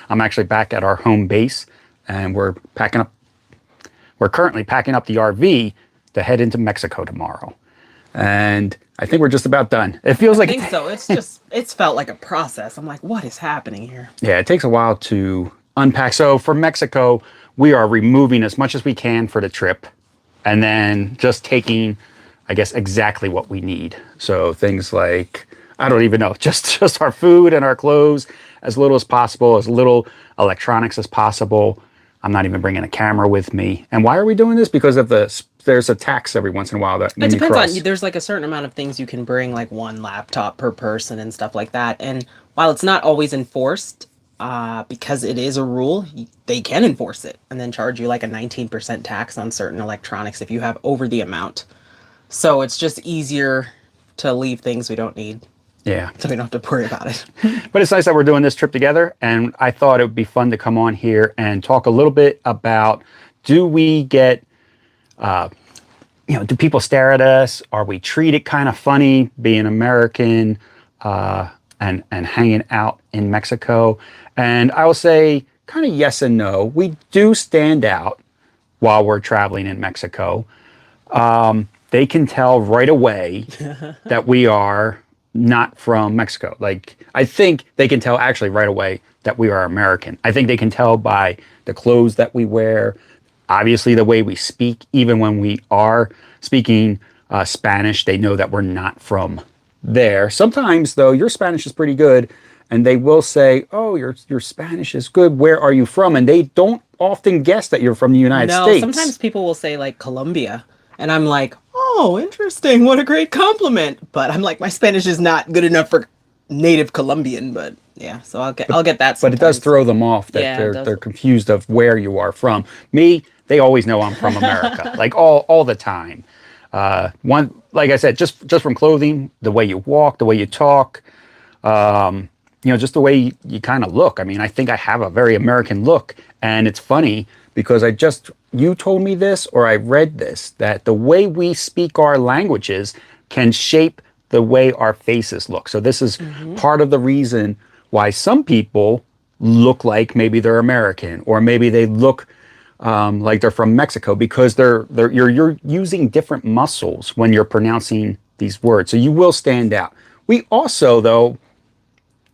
I'm actually back at our home base, and we're packing up. We're currently packing up the RV to head into Mexico tomorrow, and I think we're just about done. It feels I like think so. It's felt like a process. I'm like, what is happening here? yeah, it takes a while to unpack. So for Mexico, we are removing as much as we can for the trip, and then just taking, I guess, exactly what we need. So things like I don't even know, just our food and our clothes, as little as possible, as little electronics as possible. I'm not even bringing a camera with me. And why are we doing this? Because of there's a tax every once in a while that It when you depends on, cross. there's like a certain amount of things you can bring, like one laptop per person and stuff like that. And while it's not always enforced, because it is a rule, they can enforce it and then charge you like a 19% tax on certain electronics if you have over the amount. So it's just easier to leave things we don't need Yeah. so we don't have to worry about it. But it's nice that we're doing this trip together. And I thought it would be fun to come on here and talk a little bit about, do we get, do people stare at us? Are we treated kind of funny being American and hanging out in Mexico? And I will say kind of yes and no. We do stand out while we're traveling in Mexico. They can tell right away that we are not from Mexico. Like, I think they can tell actually right away that we are American. I think they can tell by the clothes that we wear, obviously the way we speak. Even when we are speaking Spanish, they know that we're not from there. Sometimes, though, your Spanish is pretty good, and they will say, "Oh, your Spanish is good. Where are you from?" And they don't often guess that you're from the United No, States. sometimes people will say like Colombia, and I'm like, oh, interesting. What a great compliment. But I'm like, my Spanish is not good enough for native Colombian, but yeah, so I'll get that But it does sometimes. throw them off that Yeah, it they're does. confused of where you are from. Me, they always know I'm from America, like all the time. One, like I said, just from clothing, the way you walk, the way you talk, just the way you kind of look. I mean, I think I have a very American look, and it's funny because you told me this or I read this, that the way we speak our languages can shape the way our faces look. So this is part of the reason why some people look like maybe they're American, or maybe they look like they're from Mexico, because you're using different muscles when you're pronouncing these words. So you will stand out. We also, though,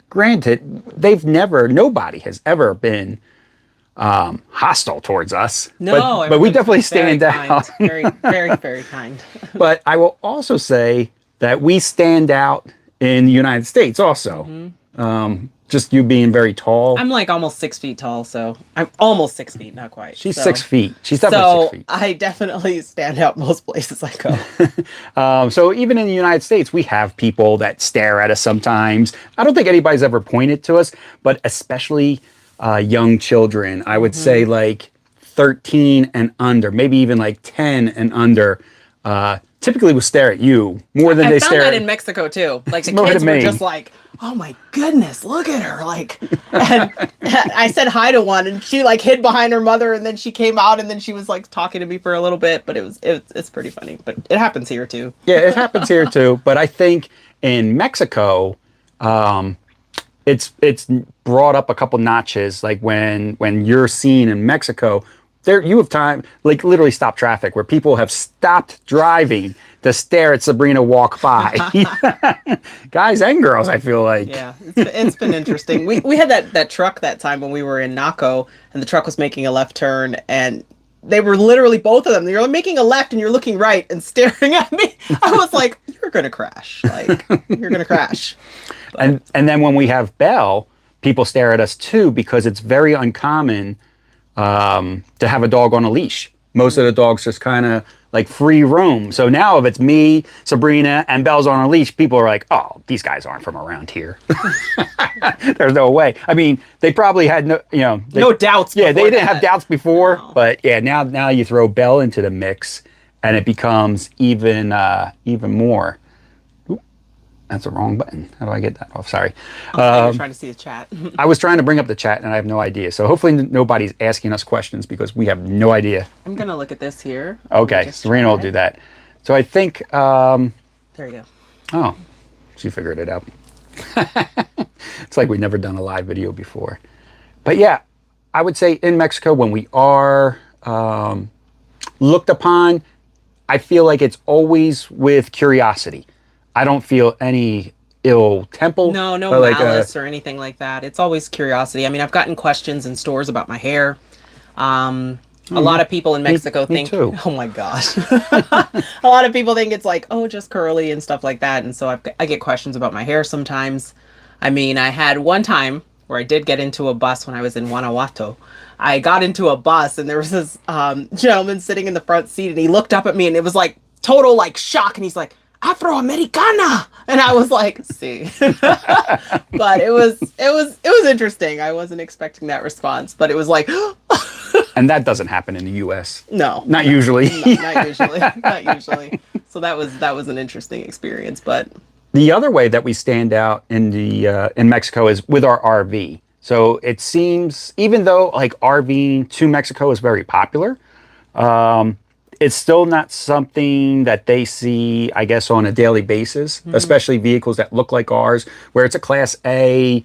granted, nobody has ever been hostile towards us, No, but we everybody's definitely very stand out. kind. Very, very, very kind. But I will also say that we stand out in the United States also. Just you being very tall. I'm like almost 6 feet tall, so I'm almost 6 feet, not quite. She's So 6 feet. She's definitely 6 feet. I definitely stand out most places I go. So even in the United States, we have people that stare at us sometimes. I don't think anybody's ever pointed to us, but especially young children. I would say like 13 and under, maybe even like 10 and under. Typically will stare at you more than I they found stare that at in Mexico too. Like the More kids to were me. just like, "Oh my goodness, look at her!" Like, and I said hi to one, and she like hid behind her mother, and then she came out, and then she was like talking to me for a little bit. But it's pretty funny. But it happens here too. Yeah, it happens here too. But I think in Mexico, it's brought up a couple notches. Like when you're seen in Mexico, there you have time, like literally stop traffic, where people have stopped driving to stare at Sabrina walk by. Guys and girls, I feel like. Yeah, it's been interesting. We had that truck that time when we were in Naco, and the truck was making a left turn, and they were literally both of them. You're making a left, and you're looking right and staring at me. I was like, "You're gonna crash! Like, you're gonna crash." And then when we have Belle, people stare at us too, because it's very uncommon to have a dog on a leash. Most of the dogs just kind of like free roam. So now if it's me, Sabrina, and Belle's on a leash, people are like, "Oh, these guys aren't from around here." There's no way. I mean, they probably had No doubts. Yeah, they before didn't have that. doubts before, No. but yeah, now you throw Belle into the mix, and it becomes even more. That's the wrong button. How do I get that off? Sorry. I'm trying to see the chat. I was trying to bring up the chat and I have no idea. So hopefully nobody's asking us questions because we have no idea. I'm gonna look at this here. Okay, Just Serena will try. do that. So I think, There you go. oh, she figured it out. It's like we've never done a live video before. But yeah, I would say in Mexico, when we are looked upon, I feel like it's always with curiosity. I don't feel any ill temper, No, no but like malice or anything like that. It's always curiosity. I mean, I've gotten questions in stores about my hair. A lot of people in Mexico me think, too. oh my gosh, a lot of people think it's like, oh, just curly and stuff like that. And so I get questions about my hair sometimes. I mean, I had one time where I did get into a bus when I was in Guanajuato. I got into a bus and there was this gentleman sitting in the front seat and he looked up at me and it was like total like shock. And he's like, Afroamericana. And I was like, see, but it was interesting. I wasn't expecting that response, but it was like, And that doesn't happen in the U.S. no, Not usually. not usually, not usually. So that was an interesting experience, but The other way that we stand out in Mexico is with our RV. So it seems, even though like RVing to Mexico is very popular, it's still not something that they see, I guess, on a daily basis, especially vehicles that look like ours, where it's a Class A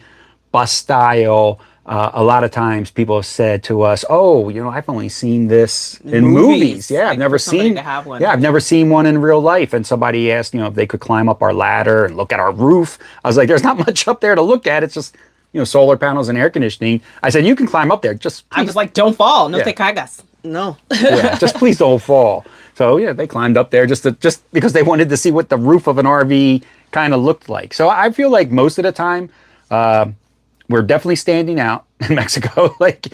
bus style. A lot of times people have said to us, "Oh, I've only seen this in movies. Yeah, like I've never for somebody seen. to have one. Yeah, I've never seen one in real life." And somebody asked, if they could climb up our ladder and look at our roof. I was like, "There's not much up there to look at. It's just, solar panels and air conditioning." I said, "You can climb up there. Just I was like, don't fall, no Yeah. te cagas, no. yeah, just please don't fall." So yeah, they climbed up there just because they wanted to see what the roof of an RV kind of looked like. So I feel like most of the time, we're definitely standing out in Mexico. Like,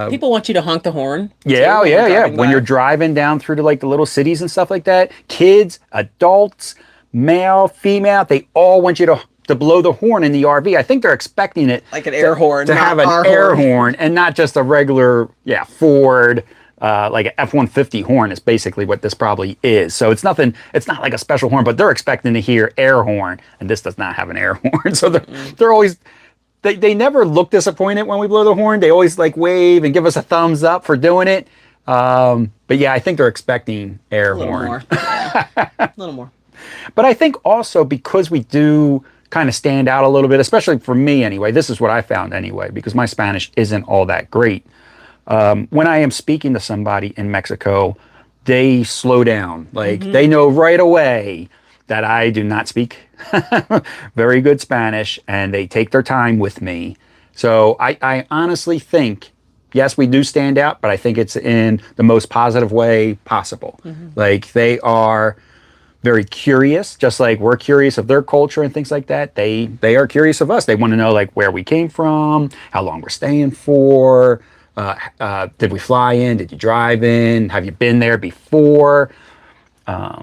People want you to honk the horn. yeah, too, when yeah, you're yeah. driving When by. you're driving down through to like the little cities and stuff like that, kids, adults, male, female, they all want you to blow the horn in the RV. I think they're expecting it Like an air horn, to not have an our air horn. horn and not just a regular, Ford. Like an F-150 horn is basically what this probably is. So it's nothing. It's not like a special horn, but they're expecting to hear air horn, and this does not have an air horn. So they're always. They never look disappointed when we blow the horn. They always like wave and give us a thumbs up for doing it. But yeah, I think they're expecting air A little horn. more. Yeah. A little more. But I think also because we do kind of stand out a little bit, especially for me anyway, this is what I found anyway, because my Spanish isn't all that great. When I am speaking to somebody in Mexico, they slow down. Like they know right away that I do not speak very good Spanish, and they take their time with me. So I honestly think, yes, we do stand out, but I think it's in the most positive way possible. Like they are very curious, just like we're curious of their culture and things like that. They are curious of us. They want to know like where we came from, how long we're staying for. Did we fly in? Did you drive in? Have you been there before?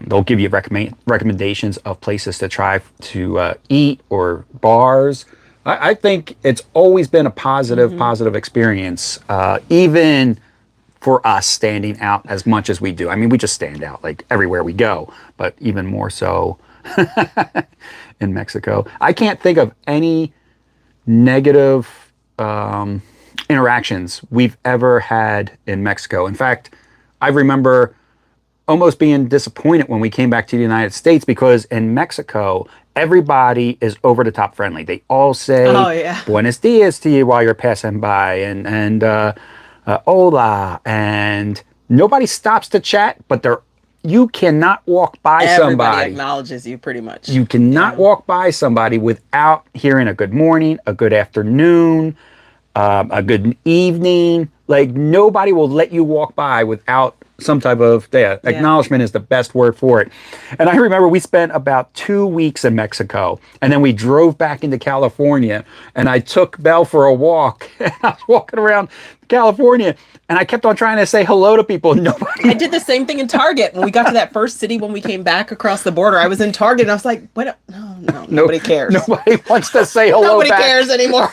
They'll give you recommendations of places to try to eat or bars. I think it's always been a positive experience, even for us standing out as much as we do. I mean, we just stand out like everywhere we go, but even more so in Mexico. I can't think of any negative interactions we've ever had in Mexico. In fact, I remember almost being disappointed when we came back to the United States, because in Mexico, everybody is over the top friendly. They all say Oh, yeah. buenos dias to you while you're passing by, and hola, and nobody stops to chat, but you cannot walk by Everybody somebody. acknowledges you pretty much. You cannot walk by somebody without hearing a good morning, a good afternoon, a good evening. Like nobody will let you walk by without some type of acknowledgement is the best word for it. And I remember we spent about 2 weeks in Mexico, and then we drove back into California, and I took Belle for a walk. And I was walking around California, and I kept on trying to say hello to people. Nobody. I did the same thing in Target when we got to that first city when we came back across the border. I was in Target and I was like, "What? No, nobody cares. Nobody wants to say hello. Nobody back. cares anymore."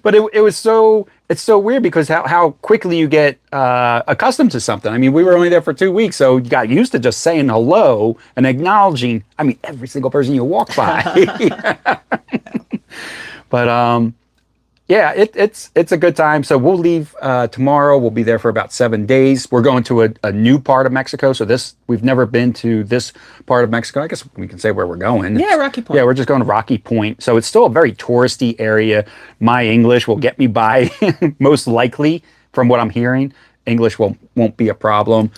But it's so weird because how quickly you get accustomed to something. I mean, we were only there for 2 weeks, so you got used to just saying hello and acknowledging, I mean, every single person you walk by. But Yeah, it's a good time. So we'll leave tomorrow. We'll be there for about 7 days. We're going to a new part of Mexico. So we've never been to this part of Mexico. I guess we can say where we're going. Yeah, Rocky Point. Yeah, we're just going to Rocky Point. So it's still a very touristy area. My English will get me by, most likely, from what I'm hearing. English won't be a problem.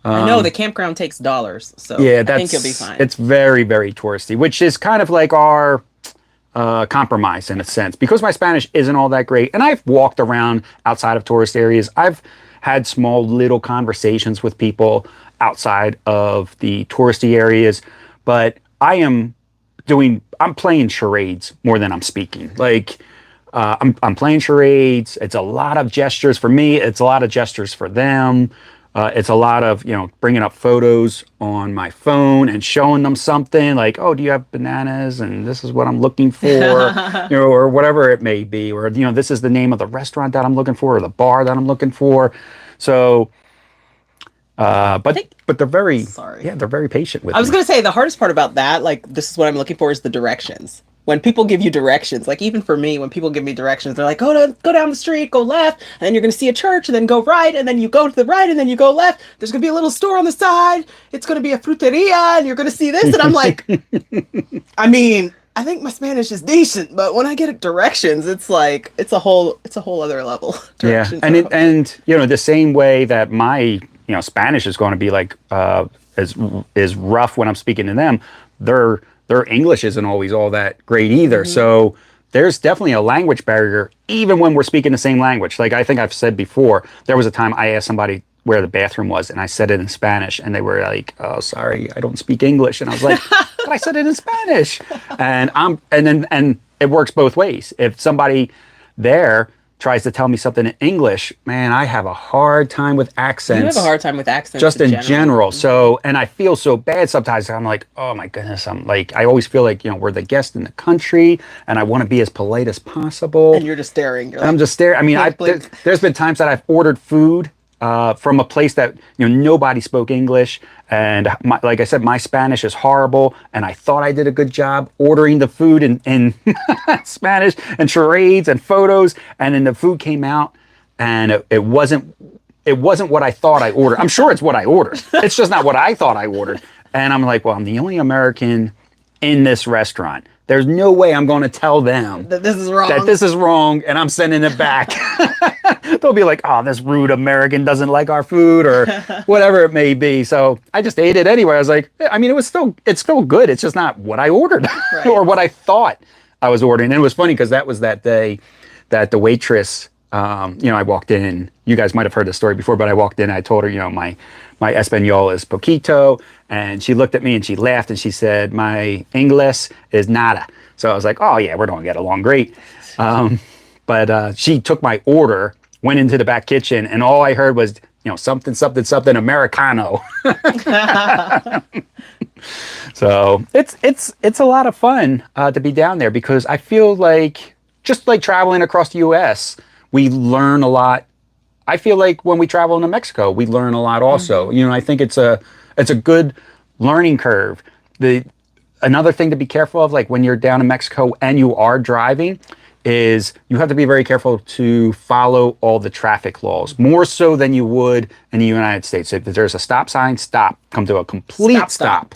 I know the campground takes dollars, so Yeah, I think you'll be fine. it's very, very touristy, which is kind of like our compromise in a sense because my Spanish isn't all that great. And I've walked around outside of tourist areas. I've had small little conversations with people outside of the touristy areas, but I'm playing charades more than I'm speaking. Like, I'm playing charades. It's a lot of gestures for me. It's a lot of gestures for them. It's a lot of, bringing up photos on my phone and showing them something like, oh, do you have bananas? And this is what I'm looking for, or whatever it may be. Or, this is the name of the restaurant that I'm looking for or the bar that I'm looking for. So, but they're very, Sorry. yeah, they're very patient with I was me. going to say the hardest part about that, like, this is what I'm looking for, is the directions. When people give you directions, like even for me, when people give me directions, they're like, go down the street, go left, and then you're going to see a church, and then go right, and then you go to the right, and then you go left. There's going to be a little store on the side. It's going to be a fruteria, and you're going to see this. And I'm like, I mean, I think my Spanish is decent, but when I get directions, it's like, it's a whole other level. Yeah, and the same way that my Spanish is going to be like is rough when I'm speaking to them. Their English isn't always all that great either. Mm-hmm. So there's definitely a language barrier, even when we're speaking the same language. Like I think I've said before, there was a time I asked somebody where the bathroom was, and I said it in Spanish, and they were like, "Oh, sorry, I don't speak English." And I was like, "But I said it in Spanish," and it works both ways. If somebody there tries to tell me something in English, man, I have a hard time with accents. You have a hard time with accents. Just in general. So, and I feel so bad sometimes. I'm like, oh my goodness. I'm like, I always feel like, we're the guest in the country and I want to be as polite as possible. And you're just staring. You're I'm like, just staring. I mean, blink, blink. there's been times that I've ordered food from a place that, nobody spoke English. And like I said, my Spanish is horrible. And I thought I did a good job ordering the food in Spanish and charades and photos. And then the food came out and it wasn't what I thought I ordered. I'm sure it's what I ordered. It's just not what I thought I ordered. And I'm like, well, I'm the only American in this restaurant. There's no way I'm going to tell them that this is wrong. That this is wrong, and I'm sending it back. They'll be like, "Oh, this rude American doesn't like our food," or whatever it may be. So I just ate it anyway. I was like, I mean, it's still good. It's just not what I ordered Right. or what I thought I was ordering. And it was funny because that was that day that the waitress, I walked in. You guys might have heard the story before, but I walked in. I told her, my Espanol is poquito, and she looked at me and she laughed and she said, "My English is nada." So I was like, "Oh yeah, we're gonna get along great." But she took my order, went into the back kitchen, and all I heard was, something, something, something Americano. So it's a lot of fun to be down there because I feel like just like traveling across the U.S., we learn a lot. I feel like when we travel into Mexico, we learn a lot also. Mm-hmm. I think it's a good learning curve. Another thing to be careful of, like when you're down in Mexico and you are driving, is you have to be very careful to follow all the traffic laws, more so than you would in the United States. If there's a stop sign, stop, come to a complete stop,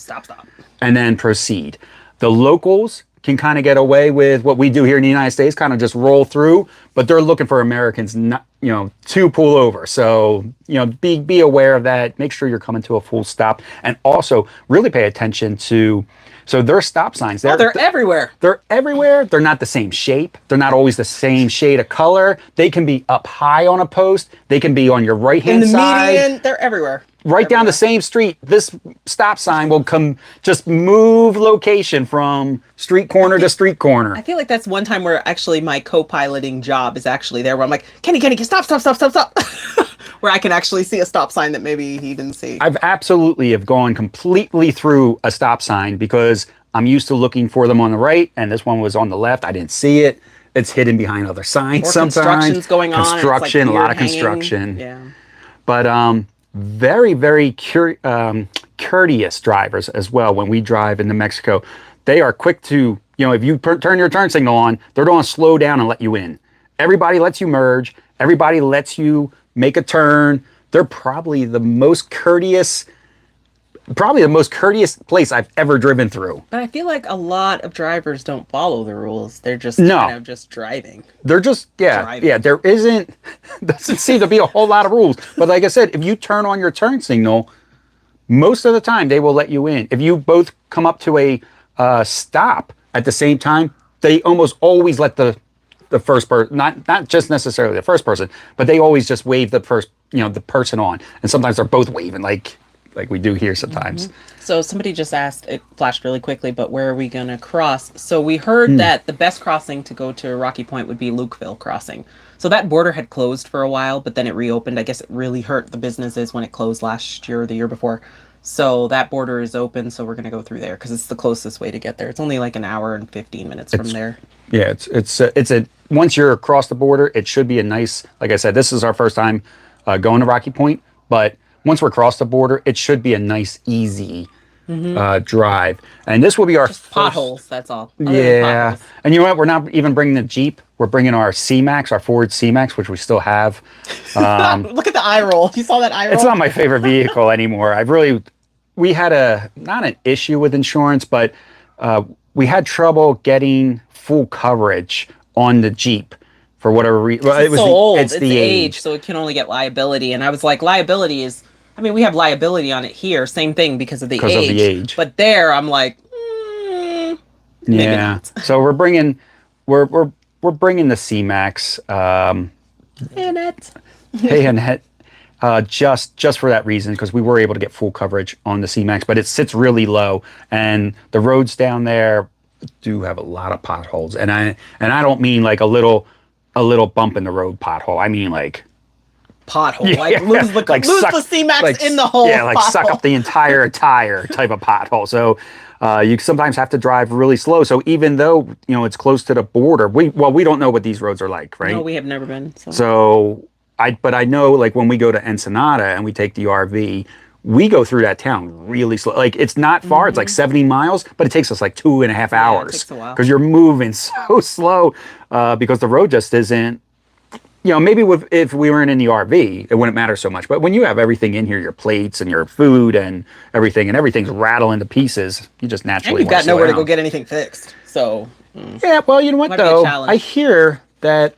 and then proceed. The locals can kind of get away with what we do here in the United States, kind of just roll through, but they're looking for Americans not, to pull over. So, be aware of that. Make sure you're coming to a full stop, and also really pay attention to. So their stop signs, they're everywhere. They're everywhere. They're not the same shape. They're not always the same shade of color. They can be up high on a post. They can be on your right-hand side. In the median, they're everywhere. Right down the same street, this stop sign will just move location from street corner to street corner. I feel like that's one time where actually my co-piloting job is actually there, where I'm like, Kenny, stop. Where I can actually see a stop sign that maybe he didn't see. I've absolutely have gone completely through a stop sign because I'm used to looking for them on the right, and this one was on the left. I didn't see it. It's hidden behind other signs sometimes. Construction's going on. Construction, Like a lot of hanging. construction. Yeah. But very, very courteous drivers as well. When we drive into Mexico, they are quick to, if you turn your turn signal on, they're going to slow down and let you in. everybody lets you merge. Everybody lets you make a turn. They're probably the most courteous place I've ever driven through. But I feel like a lot of drivers don't follow the rules. They're just No. kind of just driving. They're just, Driving. yeah, doesn't seem to be a whole lot of rules. But like I said, if you turn on your turn signal, most of the time they will let you in. If you both come up to a stop at the same time, they almost always let the first person, not just necessarily the first person, but they always just wave the first, the person on. And sometimes they're both waving like we do here sometimes. So somebody just asked, it flashed really quickly, but where are we going to cross? So we heard that the best crossing to go to Rocky Point would be Lukeville crossing. So that border had closed for a while, but then it reopened. I guess it really hurt the businesses when it closed last year or the year before. So that border is open, so we're going to go through there because it's the closest way to get there. It's only like an hour and 15 minutes from there. Yeah, it's a once you're across the border, it should be a nice, like I said, this is our first time going to Rocky Point, but once we're across the border, it should be a nice, easy drive. And this will be our Just potholes, that's all. Other than Yeah. potholes. And you know what? We're not even bringing the Jeep. We're bringing our C-Max, our Ford C-Max, which we still have. Look at the eye roll. You saw that eye roll? It's not my favorite vehicle anymore. We had not an issue with insurance, but we had trouble getting full coverage on the Jeep for whatever reason. Well, It's so old. It's the age. so it can only get liability. And I was like, liability is, I mean, we have liability on it here, same thing because of the age. But there, I'm like, maybe Yeah. not. So we're bringing the C-Max. And it. Hey, Annette, just for that reason, because we were able to get full coverage on the C-Max, but it sits really low, and the roads down there do have a lot of potholes, and I don't mean like a little bump in the road pothole. I mean like Pothole. Like lose the C-Max in the hole. Yeah, like suck up the entire tire type of pothole. So you sometimes have to drive really slow. So even though it's close to the border, we don't know what these roads are like, right? No, we have never been. So I know, like when we go to Ensenada and we take the RV, we go through that town really slow. Like it's not far; it's like 70 miles, but it takes us like 2.5 hours. It takes a while Because you're moving so slow because the road just isn't. Maybe if we weren't in the RV, it wouldn't matter so much. But when you have everything in here, your plates and your food and everything's rattling to pieces, you just naturally. And you've got nowhere to go get anything fixed. So. Yeah, well, you know what Might be a though? challenge. I hear that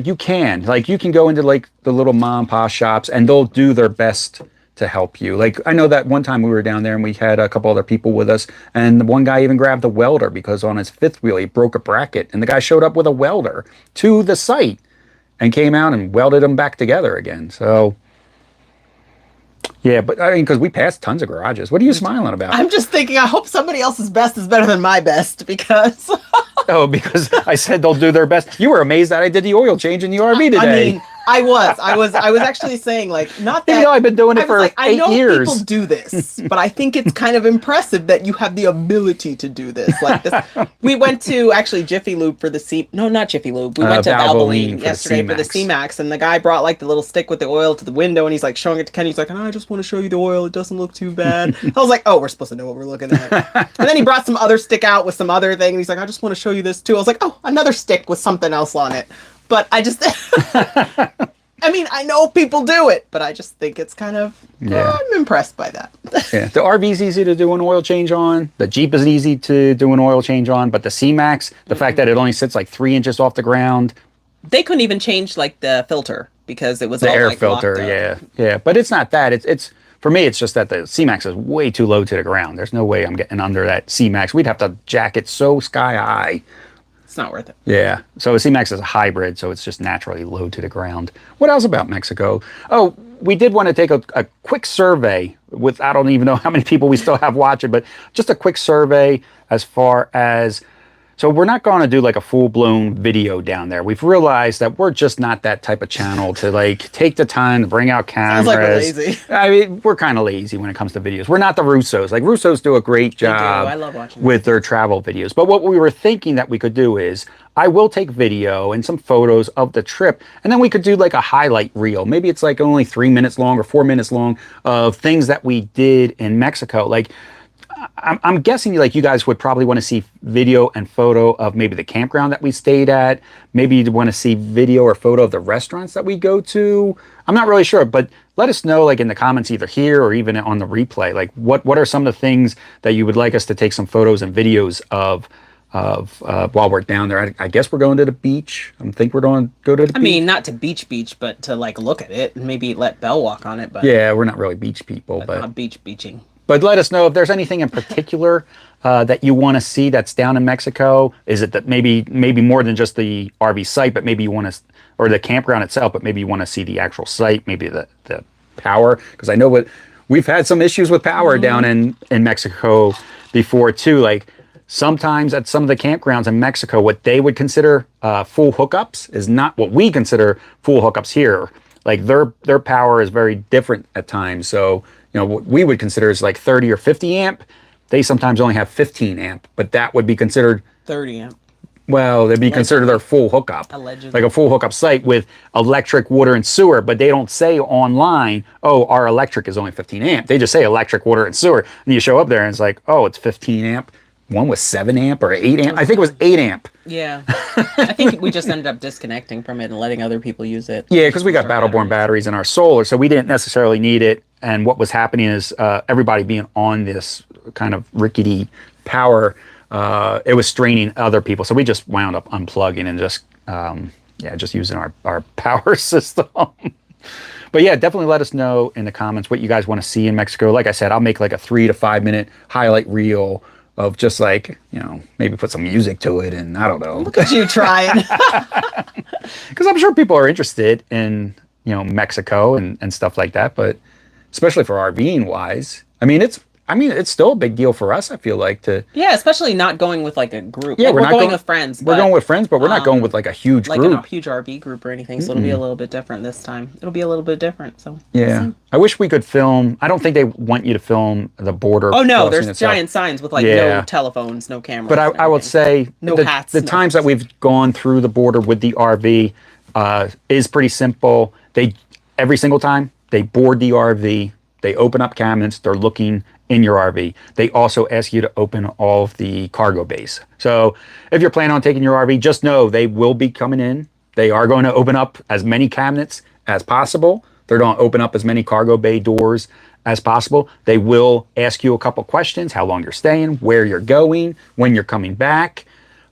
you can go into like the little mom and pop shops and they'll do their best to help you. Like I know that one time we were down there and we had a couple other people with us, and the one guy even grabbed a welder because on his fifth wheel he broke a bracket, and the guy showed up with a welder to the site and came out and welded them back together again. So yeah, but I mean, because we passed tons of garages. What are you smiling about? I'm just thinking, I hope somebody else's best is better than my best because. Oh, because I said they'll do their best. You were amazed that I did the oil change in the RV today. I mean, I was actually saying, like, not that. Even though I've been doing it for 8 I know years. people do this, but I think it's kind of impressive that you have the ability to do this. Like this, we went to actually Jiffy Lube for the not Jiffy Lube. We went to Valvoline Valvoline yesterday for the C-Max, and the guy brought like the little stick with the oil to the window, and he's like showing it to Kenny. He's like, "I just want to show you the oil. It doesn't look too bad." I was like, "Oh, we're supposed to know what we're looking at." And then he brought some other stick out with some other thing, and he's like, "I just want to show you this too." I was like, "Oh, another stick with something else on it." But I just. I mean, I know people do it, but I just think it's kind of, I'm impressed by that. Yeah, the RV's easy to do an oil change on. The Jeep is easy to do an oil change on, but the C-Max, the fact that it only sits like 3 inches off the ground. They couldn't even change like the filter because it was The all, air like, filter, locked up. yeah. But it's not that. It's for me, it's just that the C-Max is way too low to the ground. There's no way I'm getting under that C-Max. We'd have to jack it so sky high. It's not worth it. Yeah. So a C-Max is a hybrid, so it's just naturally low to the ground. What else about Mexico? Oh, we did want to take a quick survey with, I don't even know how many people we still have watching, but just a quick survey as far as, so we're not going to do like a full-blown video down there. We've realized that we're just not that type of channel to like take the time to bring out cameras. Sounds like we're lazy. I mean, we're kind of lazy when it comes to videos. We're not the Russos. Like Russos do a great job I love watching with their travel videos. But what we were thinking that we could do is I will take video and some photos of the trip, and then we could do like a highlight reel. Maybe it's like only 3 minutes long or 4 minutes long of things that we did in Mexico. Like, I'm guessing like you guys would probably want to see video and photo of maybe the campground that we stayed at. Maybe you'd want to see video or photo of the restaurants that we go to. I'm not really sure, but let us know like in the comments either here or even on the replay. Like what are some of the things that you would like us to take some photos and videos of while we're down there? I guess we're going to the beach. I think we're going to go to the beach. I mean, not to beach, but to like look at it and maybe let Belle walk on it. But yeah, we're not really beach people, but not beaching. But let us know if there's anything in particular that you want to see that's down in Mexico. Is it that maybe more than just the RV site, but maybe you want to, or the campground itself, but maybe you want to see the actual site, maybe the power? Because I know we've had some issues with power down in Mexico before too. Like sometimes at some of the campgrounds in Mexico, what they would consider full hookups is not what we consider full hookups here. Like their power is very different at times. So what we would consider is like 30 or 50 amp. They sometimes only have 15 amp, but that would be considered 30 amp. Well, they'd be considered their full hookup. Allegedly. Like a full hookup site with electric, water, and sewer, but they don't say online, oh, our electric is only 15 amp. They just say electric, water, and sewer. And you show up there and it's like, oh, it's 15 amp. One was 7 amp or 8 amp. I think it was 8 amp. Yeah. I think we just ended up disconnecting from it and letting other people use it. Yeah, because we got Battleborn batteries in our solar, so we didn't necessarily need it. And what was happening is everybody being on this kind of rickety power, it was straining other people. So we just wound up unplugging and just using our power system. But yeah, definitely let us know in the comments what you guys want to see in Mexico. Like I said, I'll make like a 3 to 5 minute highlight reel of just like, maybe put some music to it, and I don't know. Look at you trying. Because I'm sure people are interested in, Mexico and stuff like that, but especially for RVing wise, it's still a big deal for us, I feel like, to... Yeah, especially not going with like a group. Yeah, like, we're going with friends. We're going with friends, but we're not going with like a huge like group. Like a huge RV group or anything, so it'll be a little bit different this time. It'll be a little bit different, so... Yeah. I wish we could film... I don't think they want you to film the border. Oh, no, there's giant signs with like no telephones, no cameras. But I would say no hats. The times that we've gone through the border with the RV is pretty simple. Every single time, they board the RV, they open up cabinets, they're looking in your RV. They also ask you to open all of the cargo bays. So if you're planning on taking your RV, just know they will be coming in. They are going to open up as many cabinets as possible. They're going to open up as many cargo bay doors as possible. They will ask you a couple questions: how long you're staying, where you're going, when you're coming back.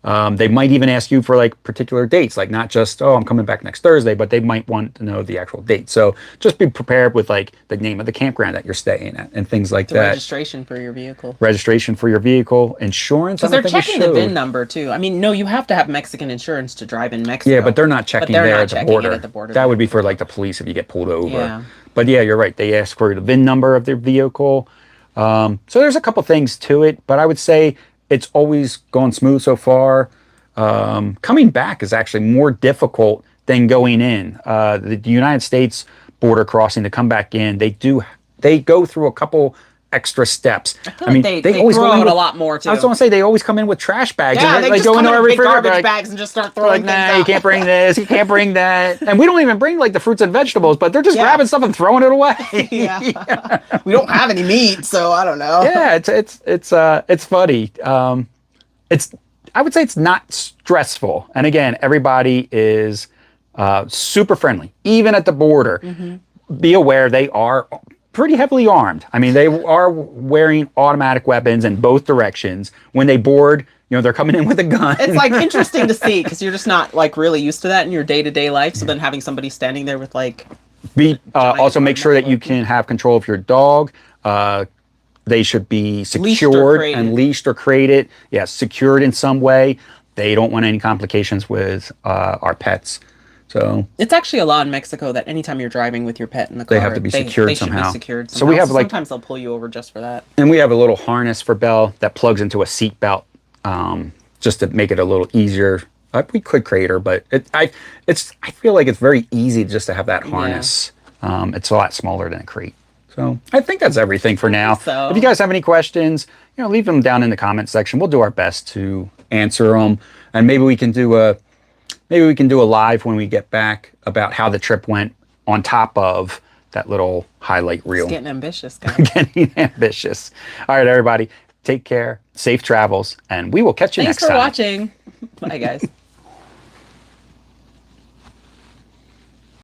They might even ask you for like particular dates, like not just, oh, I'm coming back next Thursday, but they might want to know the actual date. So just be prepared with like the name of the campground that you're staying at and things like that. Registration for your vehicle. Registration for your vehicle, insurance. Because they're checking the VIN number too. I mean, no, you have to have Mexican insurance to drive in Mexico. Yeah, but they're not checking there at the border. At the border. That would be for like the police if you get pulled over. Yeah. But yeah, you're right. They ask for the VIN number of their vehicle. So there's a couple things to it, but I would say it's always gone smooth so far. Coming back is actually more difficult than going in. The United States border crossing to come back in, they go through a couple extra steps. I mean, they always throw out a lot more too. I was going to say they always come in with trash bags. Yeah, and they just go come into in our with big refrigerator, garbage bags and just start throwing like, things nah, out. you can't bring this, you can't bring that, and we don't even bring like the fruits and vegetables, but they're just grabbing stuff and throwing it away. Yeah. We don't have any meat, so I don't know. Yeah, it's funny. I would say it's not stressful. And again, everybody is super friendly, even at the border. Mm-hmm. Be aware they are pretty heavily armed. I mean, they are wearing automatic weapons in both directions. When they board, they're coming in with a gun. It's like interesting to see because you're just not like really used to that in your day-to-day life. So then having somebody standing there with like... Also make sure that you can have control of your dog. They should be secured and leashed or crated. Yeah, secured in some way. They don't want any complications with our pets. So it's actually a law in Mexico that anytime you're driving with your pet in the car, they have to be secured somehow. Should be secured somehow. So we have sometimes they'll pull you over just for that. And we have a little harness for Belle that plugs into a seat belt, just to make it a little easier. We could crate her, but I feel like it's very easy just to have that harness. Yeah. It's a lot smaller than a crate. So I think that's everything for now. So. If you guys have any questions, leave them down in the comment section. We'll do our best to answer them, and maybe we can do a live when we get back about how the trip went on top of that little highlight reel. It's getting ambitious, guys. Getting ambitious. All right, everybody. Take care, safe travels, and we will catch you Thanks next for time. watching. Bye, guys.